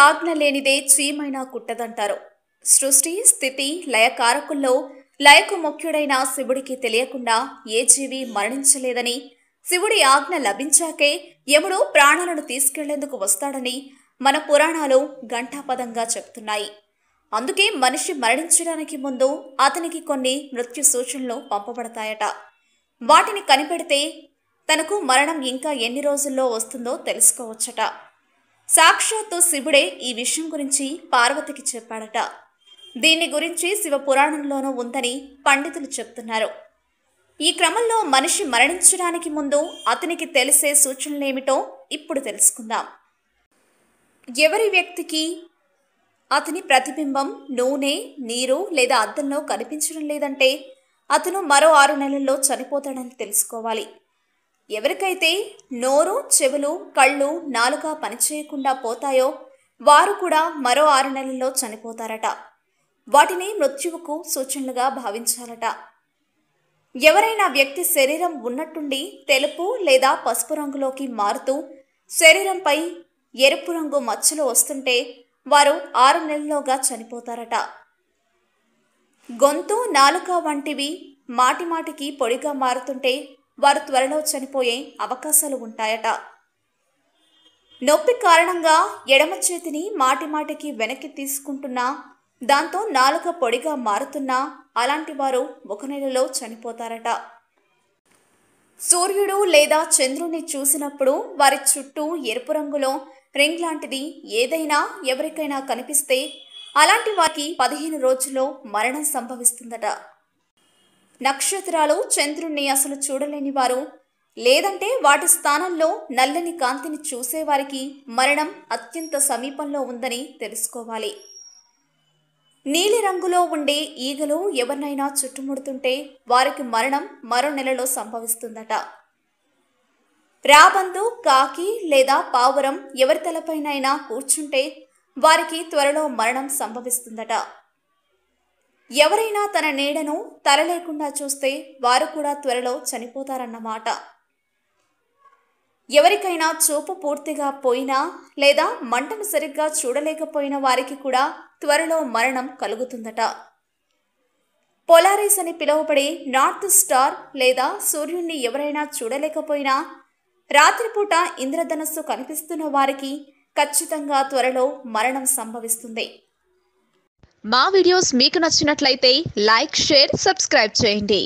ఆజ్ఞ లేనిదే చీమైనా కుట్టదంటారు. సృష్టి స్థితి లయకారకుల్లో లయకు ముఖ్యుడైన శివుడికి తెలియకుండా ఏ జీవి మరణించలేదని, శివుడి ఆజ్ఞ లభించాకే యముడు ప్రాణాలను తీసుకెళ్లేందుకు వస్తాడని మన పురాణాలు ఘంటాపదంగా చెప్తున్నాయి. అందుకే మనిషి మరణించడానికి ముందు అతనికి కొన్ని మృత్యు సూచనలు పంపబడతాయట. వాటిని కనిపెడితే తనకు మరణం ఇంకా ఎన్ని రోజుల్లో వస్తుందో తెలుసుకోవచ్చట. సాక్షాత్తు శివుడే ఈ విషయం గురించి పార్వతికి చెప్పాడట. దీని గురించి శివ పురాణంలోనూ ఉందని పండితులు చెప్తున్నారు. ఈ క్రమంలో మనిషి మరణించడానికి ముందు అతనికి తెలిసే సూచనలేమిటో ఇప్పుడు తెలుసుకుందాం. ఎవరి వ్యక్తికి అతని ప్రతిబింబం నూనె, నీరు లేదా అద్దంలో కనిపించడం లేదంటే అతను మరో 6 నెలల్లో చనిపోతాడని తెలుసుకోవాలి. ఎవరికైతే నోరు, చెవులు, కళ్ళు, నాలుక పనిచేయకుండా పోతాయో వారు కూడా మరో 6 నెలల్లో చనిపోతారట. వాటిని మృత్యువుకు సూచనలుగా భావించాలట. ఎవరైనా వ్యక్తి శరీరం ఉన్నట్టుండి తెలుపు లేదా పసుపు రంగులోకి మారుతూ శరీరంపై ఎరుపు రంగు మచ్చలు వస్తుంటే వారు 6 నెలల్లోగా చనిపోతారట. గొంతు, నాలుక వంటివి మాటిమాటికి పొడిగా మారుతుంటే వారు త్వరలో చనిపోయే అవకాశాలు ఉంటాయట. నొప్పి కారణంగా ఎడమ చేతిని మాటిమాటికి వెనక్కి తీసుకుంటున్నా, దాంతో నాలుక పొడిగా మారుతున్నా అలాంటి వారు 1 నెలలో చనిపోతారట. సూర్యుడు లేదా చంద్రుని చూసినప్పుడు వారి చుట్టూ ఎరుపు రంగులో రింగ్ లాంటిది ఏదైనా ఎవరికైనా కనిపిస్తే అలాంటి వారికి 15 రోజుల్లో మరణం సంభవిస్తుందట. నక్షత్రాలు, చంద్రుణ్ణి అసలు చూడలేని వారు లేదంటే వాటి స్థానంలో నల్లని కాంతిని చూసేవారికి మరణం అత్యంత సమీపంలో ఉందని తెలుసుకోవాలి. నీలి రంగులో ఉండే ఈగలు ఎవరినైనా చుట్టుముడుతుంటే వారికి మరణం మరో నెలలో సంభవిస్తుందట. రాబందు, కాకి లేదా పావురం ఎవరి తలపైనైనా కూర్చుంటే వారికి త్వరలో మరణం సంభవిస్తుందట. ఎవరైనా తన నీడను తల లేకుండా చూస్తే వారు కూడా త్వరలో చనిపోతారన్నమాట. ఎవరికైనా చూపు పూర్తిగా పోయినా లేదా మంటను సరిగ్గా చూడలేకపోయిన వారికి కూడా త్వరలో మరణం కలుగుతుందట. పొలారిస్ అని పిలువబడే నార్త్ స్టార్ లేదా సూర్యుణ్ణి ఎవరైనా చూడలేకపోయినా రాత్రిపూట ఇంద్రధనస్సు కనిపిస్తున్న వారికి ఖచ్చితంగా త్వరలో మరణం సంభవిస్తుంది. మా వీడియోస్ మీకు నచ్చినట్లయితే లైక్, షేర్, సబ్స్క్రైబ్ చేయండి.